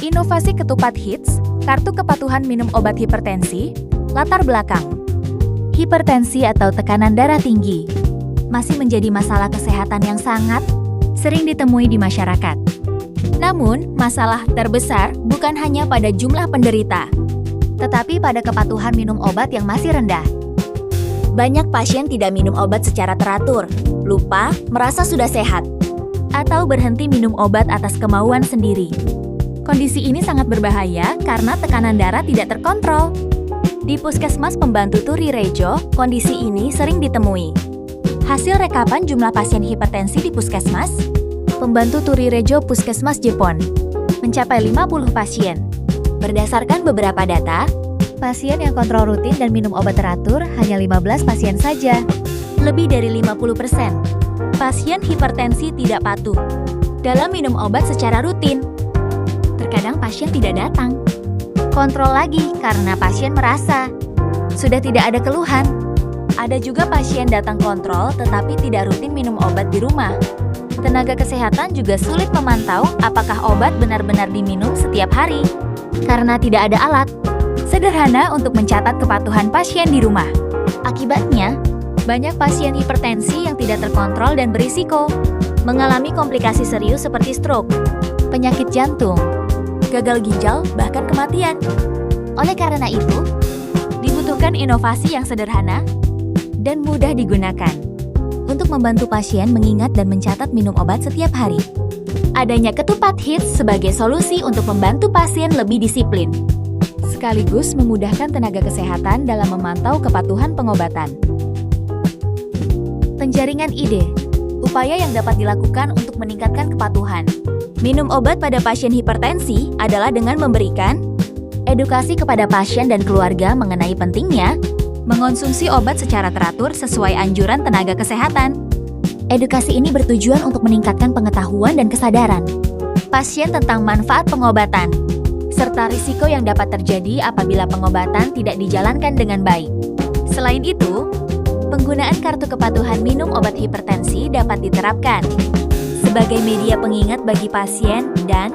Inovasi ketupat hits, kartu kepatuhan minum obat hipertensi, latar belakang. Hipertensi atau tekanan darah tinggi masih menjadi masalah kesehatan yang sangat sering ditemui di masyarakat. Namun, masalah terbesar bukan hanya pada jumlah penderita, tetapi pada kepatuhan minum obat yang masih rendah. Banyak pasien tidak minum obat secara teratur, lupa, merasa sudah sehat, atau berhenti minum obat atas kemauan sendiri. Kondisi ini sangat berbahaya karena tekanan darah tidak terkontrol. Di Puskesmas Pembantu Turi Rejo, kondisi ini sering ditemui. Hasil rekapan jumlah pasien hipertensi di Puskesmas Pembantu Turi Rejo Puskesmas Jepon mencapai 50 pasien. Berdasarkan beberapa data, pasien yang kontrol rutin dan minum obat teratur hanya 15 pasien saja. Lebih dari 50% pasien hipertensi tidak patuh dalam minum obat secara rutin. Terkadang pasien tidak datang. Kontrol lagi karena pasien merasa sudah tidak ada keluhan. Ada juga pasien datang kontrol tetapi tidak rutin minum obat di rumah. Tenaga kesehatan juga sulit memantau apakah obat benar-benar diminum setiap hari karena tidak ada alat sederhana untuk mencatat kepatuhan pasien di rumah. Akibatnya, banyak pasien hipertensi yang tidak terkontrol dan berisiko mengalami komplikasi serius seperti stroke, penyakit jantung, gagal ginjal, bahkan kematian. Oleh karena itu, dibutuhkan inovasi yang sederhana dan mudah digunakan untuk membantu pasien mengingat dan mencatat minum obat setiap hari. Adanya ketupat hits sebagai solusi untuk membantu pasien lebih disiplin, sekaligus memudahkan tenaga kesehatan dalam memantau kepatuhan pengobatan. Penjaringan ide, upaya yang dapat dilakukan untuk meningkatkan kepatuhan minum obat pada pasien hipertensi adalah dengan memberikan edukasi kepada pasien dan keluarga mengenai pentingnya mengonsumsi obat secara teratur sesuai anjuran tenaga kesehatan. Edukasi ini bertujuan untuk meningkatkan pengetahuan dan kesadaran pasien tentang manfaat pengobatan, serta risiko yang dapat terjadi apabila pengobatan tidak dijalankan dengan baik. Selain itu, penggunaan kartu kepatuhan minum obat hipertensi dapat diterapkan sebagai media pengingat bagi pasien dan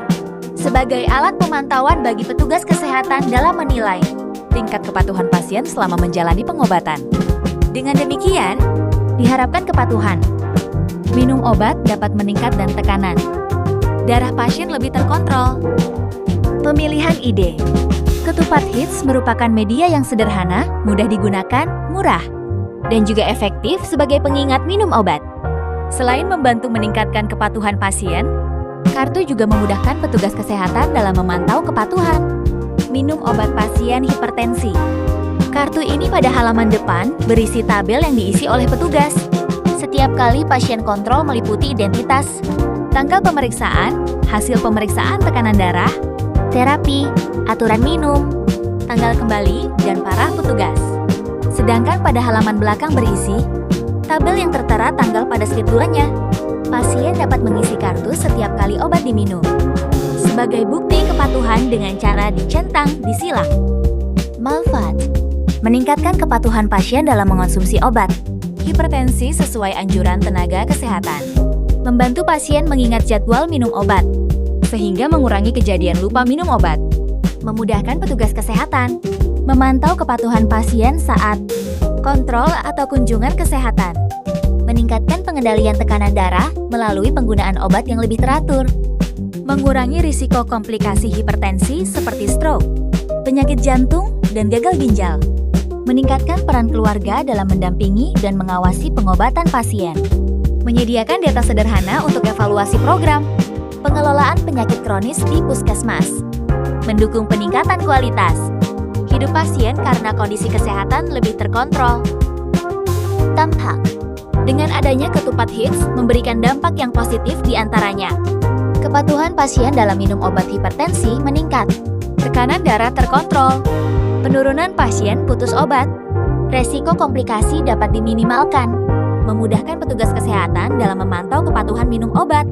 sebagai alat pemantauan bagi petugas kesehatan dalam menilai tingkat kepatuhan pasien selama menjalani pengobatan. Dengan demikian, diharapkan kepatuhan minum obat dapat meningkat dan tekanan darah pasien lebih terkontrol. Pemilihan ide. Ketupat hits merupakan media yang sederhana, mudah digunakan, murah, dan juga efektif sebagai pengingat minum obat. Selain membantu meningkatkan kepatuhan pasien, kartu juga memudahkan petugas kesehatan dalam memantau kepatuhan minum obat pasien hipertensi. Kartu ini pada halaman depan berisi tabel yang diisi oleh petugas. Setiap kali pasien kontrol meliputi identitas, tanggal pemeriksaan, hasil pemeriksaan tekanan darah, terapi, aturan minum, tanggal kembali, dan parah petugas. Sedangkan pada halaman belakang berisi tabel yang tertera tanggal pada slip 2-nya. Pasien dapat mengisi kartu setiap kali obat diminum sebagai bukti kepatuhan dengan cara dicentang di sila. Manfaat: meningkatkan kepatuhan pasien dalam mengonsumsi obat hipertensi sesuai anjuran tenaga kesehatan, membantu pasien mengingat jadwal minum obat sehingga mengurangi kejadian lupa minum obat, memudahkan petugas kesehatan memantau kepatuhan pasien saat kontrol atau kunjungan kesehatan, meningkatkan pengendalian tekanan darah melalui penggunaan obat yang lebih teratur, mengurangi risiko komplikasi hipertensi seperti stroke, penyakit jantung, dan gagal ginjal, meningkatkan peran keluarga dalam mendampingi dan mengawasi pengobatan pasien, menyediakan data sederhana untuk evaluasi program pengelolaan penyakit kronis di puskesmas, mendukung peningkatan kualitas hidup pasien karena kondisi kesehatan lebih terkontrol. Dampak: dengan adanya ketupat hits memberikan dampak yang positif diantaranya. Kepatuhan pasien dalam minum obat hipertensi meningkat, tekanan darah terkontrol, penurunan pasien putus obat, resiko komplikasi dapat diminimalkan, memudahkan petugas kesehatan dalam memantau kepatuhan minum obat.